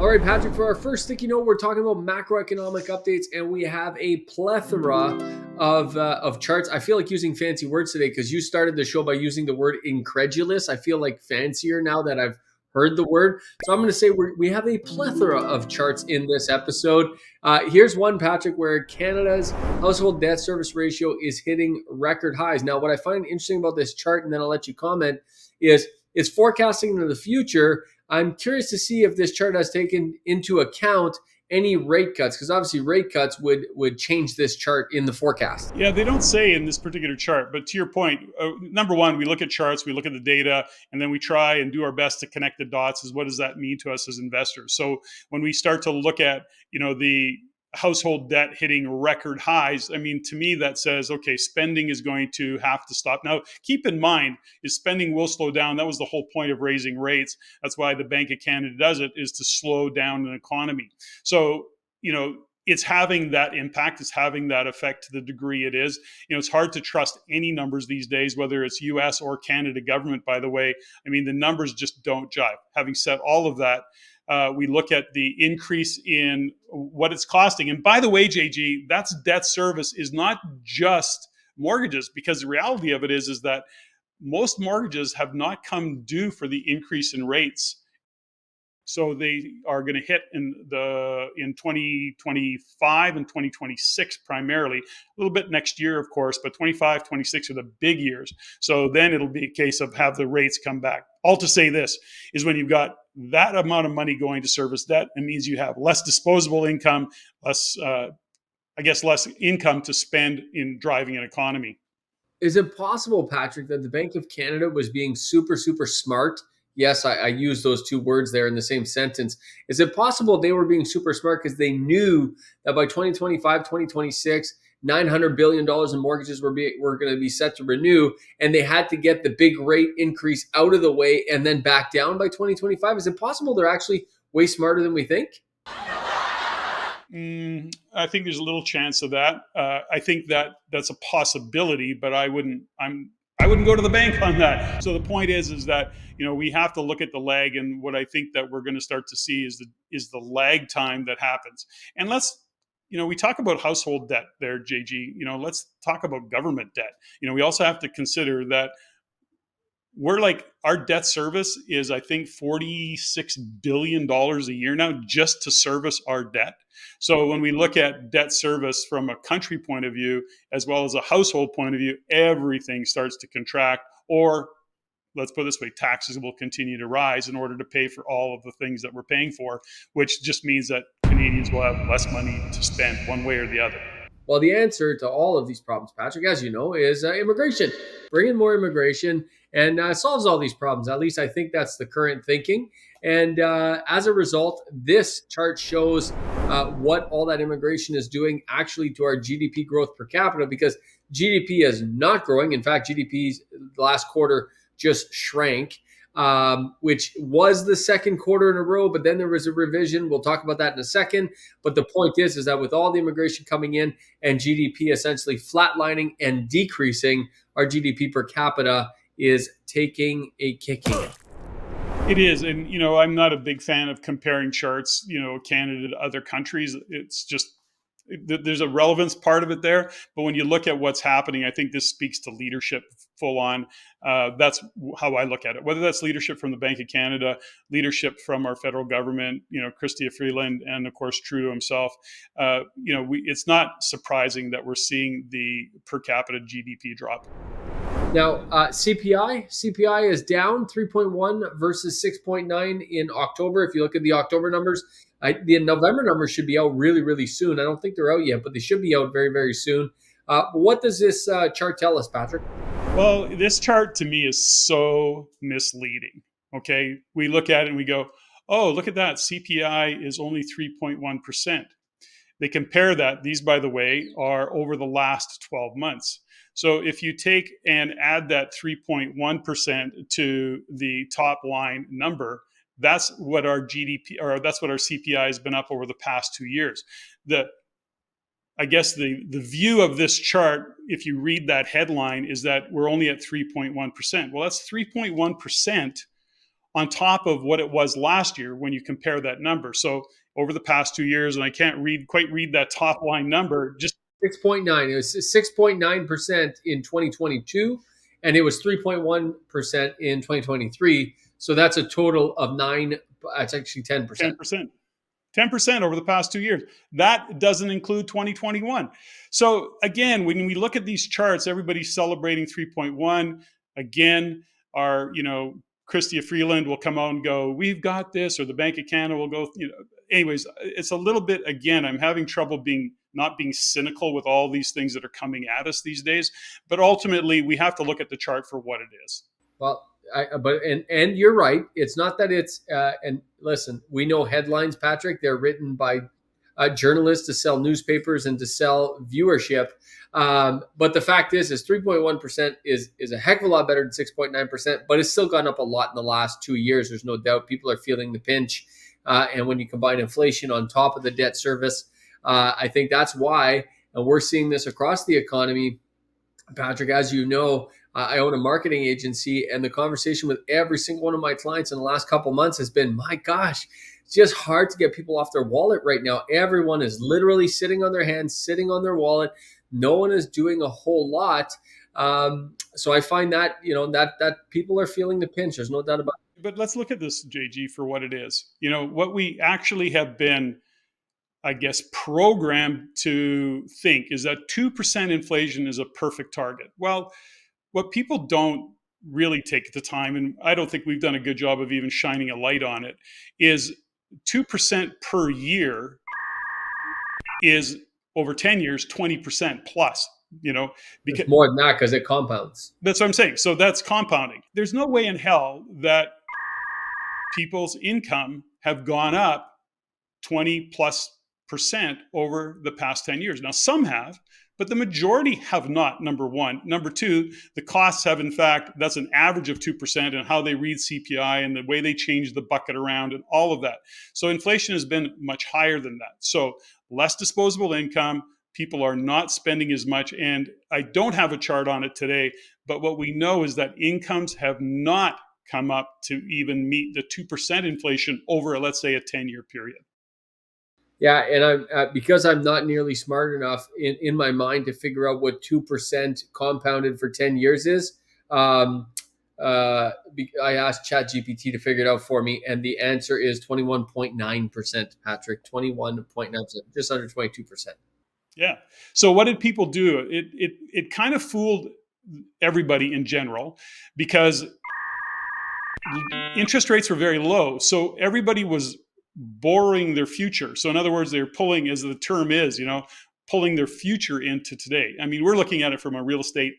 All right, Patrick, for our first sticky note, we're talking about macroeconomic updates, and we have a plethora of charts. I feel like using fancy words today because you started the show by using the word incredulous. I feel like fancier now that I've heard the word. So I'm going to say we have a plethora of charts in this episode. Here's one, Patrick, where Canada's household debt service ratio is hitting record highs. Now, what I find interesting about this chart, and then I'll let you comment, is it's forecasting into the future. I'm curious to see if this chart has taken into account any rate cuts, because obviously rate cuts would change this chart in the forecast. Yeah, they don't say in this particular chart, but to your point, number one, we look at charts, we look at the data, and then we try and do our best to connect the dots. Is what does that mean to us as investors? So when we start to look at, the household debt hitting record highs, I mean, to me, that says, okay, spending is going to have to stop. Now, keep in mind, is spending will slow down. That was the whole point of raising rates. That's why the Bank of Canada does it, is to slow down an economy. So, it's having that impact, it's having that effect to the degree it is. It's hard to trust any numbers these days, whether it's US or Canada government, by the way. I mean, the numbers just don't jive. Having said all of that, we look at the increase in what it's costing. And by the way, JG, that's debt service is not just mortgages, because the reality of it is that most mortgages have not come due for the increase in rates. So they are going to hit in 2025 and 2026 primarily, a little bit next year, of course, but 25, 26 are the big years. So then it'll be a case of have the rates come back. All to say this is when you've got that amount of money going to service debt, it means you have less disposable income, less income to spend in driving an economy. Is it possible, Patrick, that the Bank of Canada was being super, super smart? Yes, I use those two words there in the same sentence. Is it possible they were being super smart because they knew that by 2025, 2026, $900 billion in mortgages were going to be set to renew, and they had to get the big rate increase out of the way and then back down by 2025? Is it possible they're actually way smarter than we think? I think there's a little chance of that. I think that's a possibility, but I wouldn't go to the bank on that. So the point is that we have to look at the lag, and what I think that we're going to start to see is the lag time that happens. And we talk about household debt there, JG. Let's talk about government debt. We also have to consider that our debt service is, I think, $46 billion a year now just to service our debt. So when we look at debt service from a country point of view, as well as a household point of view, everything starts to contract, or let's put it this way, taxes will continue to rise in order to pay for all of the things that we're paying for, which just means that Canadians will have less money to spend one way or the other. Well, the answer to all of these problems, Patrick, as you know, is immigration. Bring in more immigration and solves all these problems. At least I think that's the current thinking. And as a result, this chart shows what all that immigration is doing actually to our GDP growth per capita, because GDP is not growing. In fact, GDP's last quarter just shrank, which was the second quarter in a row, but then there was a revision. We'll talk about that in a second. But the point is that with all the immigration coming in and GDP essentially flatlining and decreasing, our GDP per capita is taking a kicking. It is. And, I'm not a big fan of comparing charts, Canada to other countries. It's just, there's a relevance part of it there. But when you look at what's happening, I think this speaks to leadership full on. That's how I look at it. Whether that's leadership from the Bank of Canada, leadership from our federal government, Chrystia Freeland, and of course Trudeau himself. It's not surprising that we're seeing the per capita GDP drop. Now, CPI is down 3.1 versus 6.9 in October. If you look at the October numbers, the November numbers should be out really, really soon. I don't think they're out yet, but they should be out very, very soon. What does this chart tell us, Patrick? Well, this chart to me is so misleading. Okay, we look at it and we go, oh, look at that. CPI is only 3.1%. They compare that. These, by the way, are over the last 12 months. So if you take and add that 3.1% to the top line number, that's what our GDP, or that's what our CPI has been up over the past 2 years. I guess the view of this chart, if you read that headline, is that we're only at 3.1%. Well, that's 3.1% on top of what it was last year when you compare that number. So over the past 2 years, and I can't quite read that top line number, just 6.9. It was 6.9% in 2022, and it was 3.1% in 2023. So that's a total of nine. It's actually 10%. 10%. 10% over the past 2 years. That doesn't include 2021. So again, when we look at these charts, everybody's celebrating 3.1. Again, our, Christia Freeland will come out and go, we've got this, or the Bank of Canada will go, anyways, it's a little bit, again, I'm having trouble not being cynical with all these things that are coming at us these days. But ultimately, we have to look at the chart for what it is. Well, and you're right. It's not that it's and listen, we know headlines, Patrick. They're written by journalists to sell newspapers and to sell viewership. But the fact is 3.1% is a heck of a lot better than 6.9%. But it's still gone up a lot in the last 2 years. There's no doubt. People are feeling the pinch, and when you combine inflation on top of the debt service, I think that's why. And we're seeing this across the economy. Patrick, as you know, I own a marketing agency, and the conversation with every single one of my clients in the last couple months has been, my gosh, it's just hard to get people off their wallet right now. Everyone is literally sitting on their hands, sitting on their wallet. No one is doing a whole lot. So I find that, that people are feeling the pinch. There's no doubt about it. But let's look at this, JG, for what it is. What we actually have been, I guess, programmed to think is that 2% inflation is a perfect target. Well, what people don't really take the time, and I don't think we've done a good job of even shining a light on it, is 2% per year is over 10 years, 20% plus, because it's more than that because it compounds. That's what I'm saying. So that's compounding. There's no way in hell that people's income have gone up 20+% over the past 10 years. Now, some have, but the majority have not, number one. Number two, the costs have, in fact, that's an average of 2%, and how they read CPI and the way they change the bucket around and all of that. So inflation has been much higher than that. So less disposable income, people are not spending as much. And I don't have a chart on it today, but what we know is that incomes have not come up to even meet the 2% inflation over, let's say, a 10-year period. Yeah, and I'm because I'm not nearly smart enough in my mind to figure out what 2% compounded for 10 years is. I asked ChatGPT to figure it out for me, and the answer is 21.9%, Patrick. 21.9%, just under 22%. Yeah. So what did people do? It kind of fooled everybody in general because interest rates were very low. So everybody was borrowing their future. So in other words, they're pulling, as the term is, pulling their future into today. I mean, we're looking at it from a real estate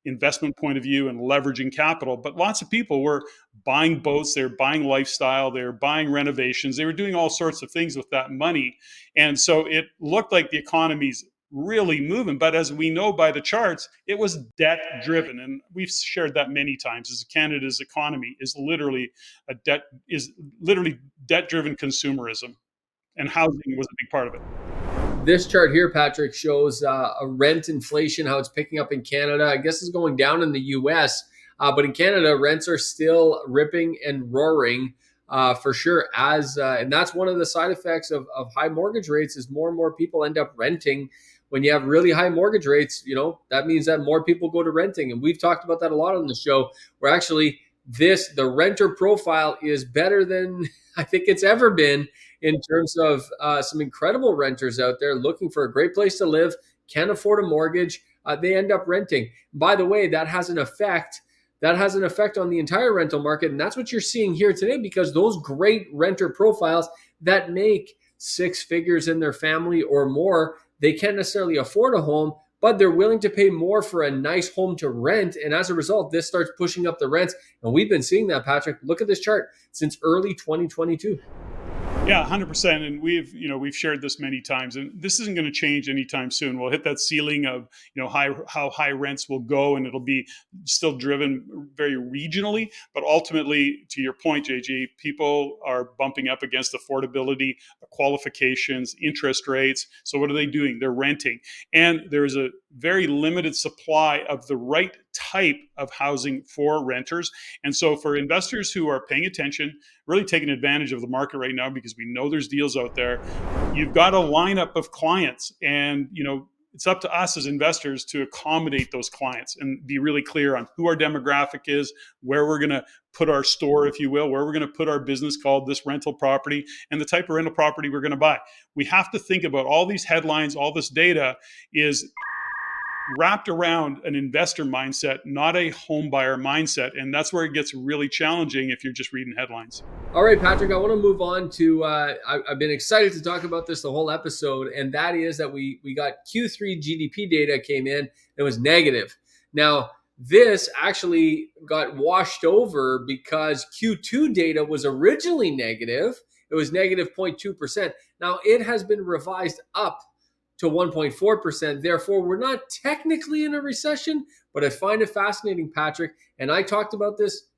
investment point of view and leveraging capital, but lots of people were buying boats, they're buying lifestyle, they're buying renovations, they were doing all sorts of things with that money. And so it looked like the economy's really moving, but as we know by the charts, it was debt driven. And we've shared that many times, as Canada's economy is literally debt driven consumerism, and housing was a big part of it. This chart here, Patrick, shows a rent inflation, how it's picking up in Canada. I guess it's going down in the US, but in Canada, rents are still ripping and roaring for sure. And that's one of the side effects of high mortgage rates is more and more people end up renting. When you have really high mortgage rates, that means that more people go to renting. And we've talked about that a lot on the show, where actually the renter profile is better than I think it's ever been in terms of some incredible renters out there looking for a great place to live, can't afford a mortgage. They end up renting. By the way, that has an effect. That has an effect on the entire rental market. And that's what you're seeing here today, because those great renter profiles that make six figures in their family or more, they can't necessarily afford a home, but they're willing to pay more for a nice home to rent. And as a result, this starts pushing up the rents. And we've been seeing that, Patrick. Look at this chart since early 2022. Yeah, 100%. And we've shared this many times, and this isn't going to change anytime soon. We'll hit that ceiling of, how high rents will go, and it'll be still driven very regionally. But ultimately, to your point, JG, people are bumping up against affordability, qualifications, interest rates. So what are they doing? They're renting. And there's a very limited supply of the right type of housing for renters. And so for investors who are paying attention, really taking advantage of the market right now, because we know there's deals out there, you've got a lineup of clients, and it's up to us as investors to accommodate those clients and be really clear on who our demographic is, where we're going to put our store, if you will, where we're going to put our business called this rental property, and the type of rental property we're going to buy. We have to think about all these headlines, all this data is wrapped around an investor mindset, not a home buyer mindset. And that's where it gets really challenging if you're just reading headlines. All right, Patrick, I want to move on to, I've been excited to talk about this the whole episode, and that is that we got Q3 GDP data came in, it was negative. Now, this actually got washed over because Q2 data was originally negative. It was negative 0.2%. Now, it has been revised up to 1.4%. Therefore, we're not technically in a recession, but I find it fascinating, Patrick. And I talked about this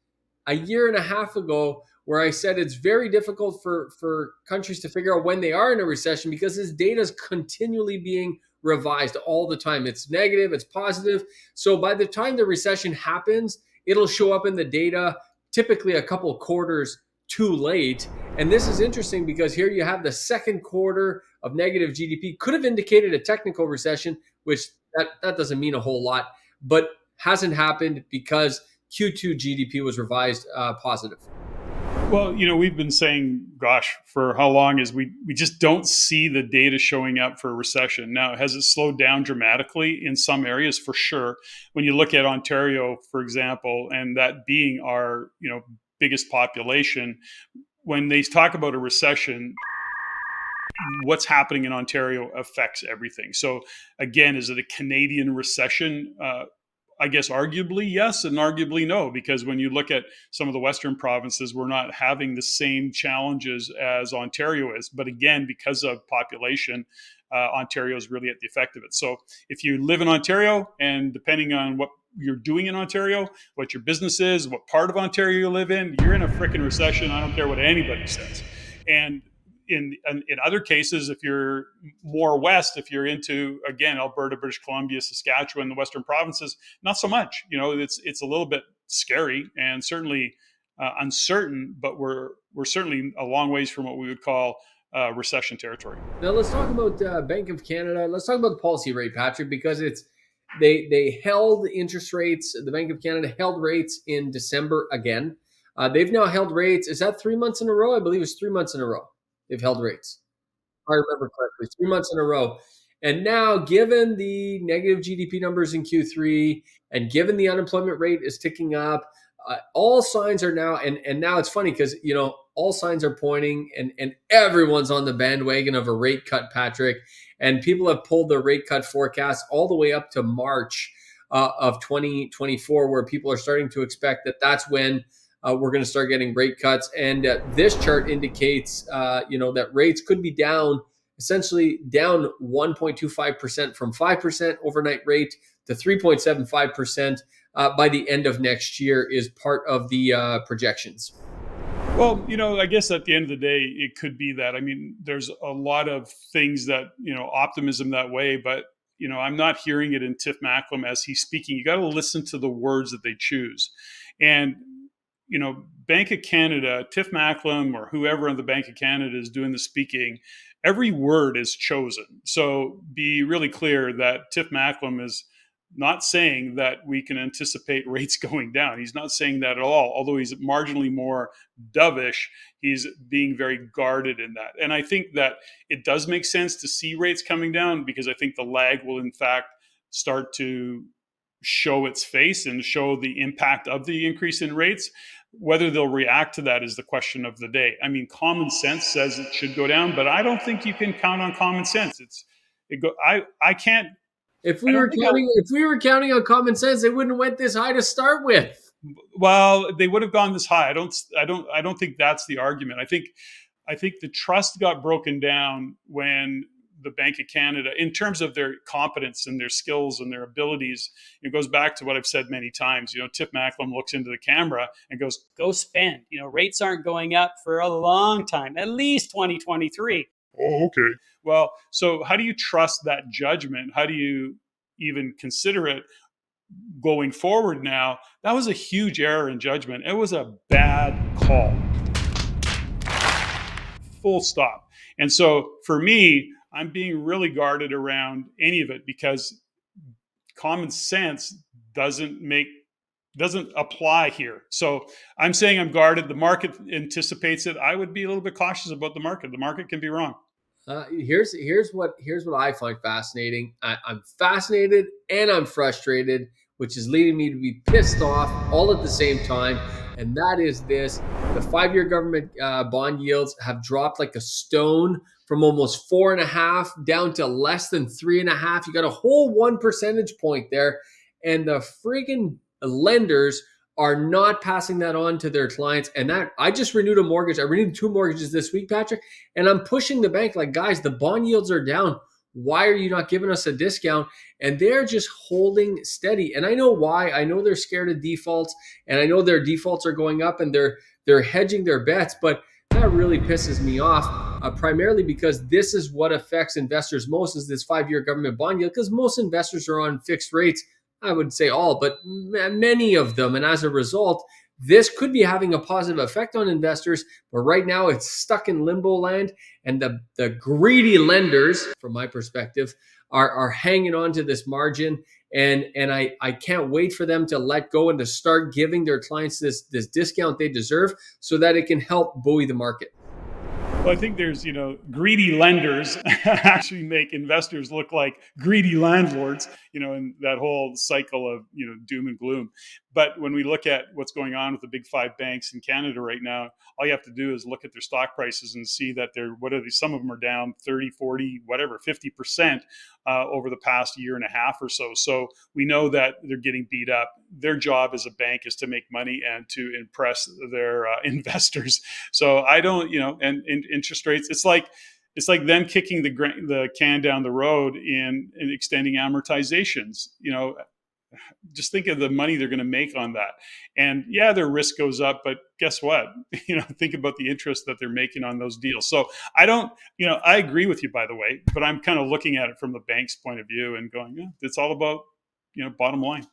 a year and a half ago, where I said it's very difficult for countries to figure out when they are in a recession because this data is continually being revised all the time. It's negative, it's positive. So by the time the recession happens, it'll show up in the data typically a couple of quarters too late. And this is interesting because here you have the second quarter of negative GDP, could have indicated a technical recession, which that doesn't mean a whole lot, but hasn't happened because Q2 GDP was revised positive. Well, we've been saying, gosh, for how long is we just don't see the data showing up for a recession. Now, has it slowed down dramatically in some areas? For sure. When you look at Ontario, for example, and that being our, biggest population, when they talk about a recession, what's happening in Ontario affects everything. So again, is it a Canadian recession? I guess arguably yes and arguably no, because when you look at some of the Western provinces, we're not having the same challenges as Ontario is. But again, because of population, Ontario is really at the effect of it. So if you live in Ontario, and depending on what you're doing in Ontario, what your business is, what part of Ontario you live in, you're in a freaking recession. I don't care what anybody says. And in other cases, if you're more west, if you're into, again, Alberta, British Columbia, Saskatchewan, the Western provinces, not so much. It's a little bit scary and certainly uncertain, but we're certainly a long ways from what we would call recession territory. Now let's talk about Bank of Canada. Let's talk about the policy rate, Patrick, because they held interest rates. The Bank of Canada held rates in December again. They've now held rates. Is that 3 months in a row? I believe it's 3 months in a row. They've held rates. If I remember correctly, 3 months in a row. And now, given the negative GDP numbers in Q3, and given the unemployment rate is ticking up, all signs are now, and now it's funny because all signs are pointing, and everyone's on the bandwagon of a rate cut, Patrick. And people have pulled the rate cut forecast all the way up to March of 2024, where people are starting to expect that that's when we're going to start getting rate cuts. And this chart indicates, that rates could be down, essentially down 1.25% from 5% overnight rate to 3.75% by the end of next year is part of the projections. Well, I guess at the end of the day, it could be that. I mean, there's a lot of things that, optimism that way, but, I'm not hearing it in Tiff Macklem as he's speaking. You got to listen to the words that they choose. And Bank of Canada, Tiff Macklem, or whoever on the Bank of Canada is doing the speaking, every word is chosen. So be really clear that Tiff Macklem is not saying that we can anticipate rates going down. He's not saying that at all. Although he's marginally more dovish, he's being very guarded in that. And I think that it does make sense to see rates coming down, because I think the lag will in fact start to show its face and show the impact of the increase in rates. Whether they'll react to that is the question of the day. I mean, common sense says it should go down, but I don't think you can count on common sense. I can't. If we were counting on common sense, they wouldn't have went this high to start with. Well, they would have gone this high. I don't think that's the argument. I think the trust got broken down when the Bank of Canada, in terms of their competence and their skills and their abilities, it goes back to what I've said many times. Tiff Macklem looks into the camera and goes, "Go spend. Rates aren't going up for a long time, at least 2023. Oh, okay. Well, so how do you trust that judgment? How do you even consider it going forward now, that was a huge error in judgment. It was a bad call. Full stop. And so for me, I'm being really guarded around any of it because common sense doesn't apply here. So I'm saying I'm guarded. The market anticipates it. I would be a little bit cautious about the market. The market can be wrong. Here's what I find fascinating. I'm fascinated and I'm frustrated, which is leading me to be pissed off all at the same time. And that is this: the 5-year government bond yields have dropped like a stone from almost 4.5 down to less than 3.5. You got a whole 1 percentage point there, and the freaking lenders are not passing that on to their clients. And that I just renewed a mortgage. I renewed 2 mortgages this week, Patrick, and I'm pushing the bank like, guys, the bond yields are down. Why are you not giving us a discount? And they're just holding steady. And I know why. I know they're scared of defaults, and I know their defaults are going up, and they're hedging their bets. But that really pisses me off, primarily because this is what affects investors most, is this 5-year government bond yield, because most investors are on fixed rates. I would say all, but many of them. And as a result, this could be having a positive effect on investors, but right now it's stuck in limbo land. And the greedy lenders, from my perspective, are hanging on to this margin. And I can't wait for them to let go and to start giving their clients this discount they deserve so that it can help buoy the market. Well, I think there's, greedy lenders actually make investors look like greedy landlords, in that whole cycle of, doom and gloom. But when we look at what's going on with the big 5 banks in Canada right now, all you have to do is look at their stock prices and see that some of them are down 30, 40, whatever, 50% over the past year and a half or so. So we know that they're getting beat up. Their job as a bank is to make money and to impress their investors. So I don't, and interest rates, it's like them kicking the can down the road in extending amortizations. Just think of the money they're going to make on that. And yeah, their risk goes up, but guess what? Think about the interest that they're making on those deals. So I don't, I agree with you, by the way, but I'm kind of looking at it from the bank's point of view and going, yeah, it's all about, bottom line.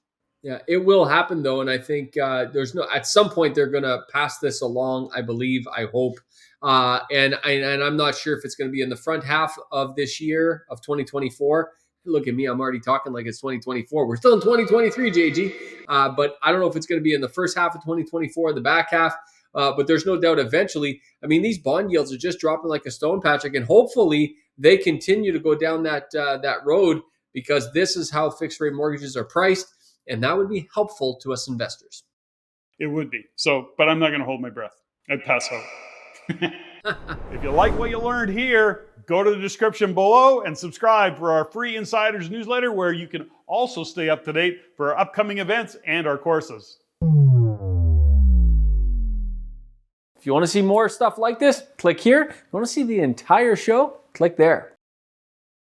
Yeah, it will happen though, and I think at some point they're going to pass this along. I believe, I hope, and I'm not sure if it's going to be in the front half of this year of 2024. Look at me, I'm already talking like it's 2024. We're still in 2023, JG, but I don't know if it's going to be in the first half of 2024, the back half. But there's no doubt eventually. I mean, these bond yields are just dropping like a stone, Patrick, and hopefully they continue to go down that road, because this is how fixed rate mortgages are priced. And that would be helpful to us investors. It would be. So, but I'm not going to hold my breath. I'd pass out. If you like what you learned here, go to the description below and subscribe for our free Insiders newsletter, where you can also stay up to date for our upcoming events and our courses. If you want to see more stuff like this, click here. If you want to see the entire show, click there.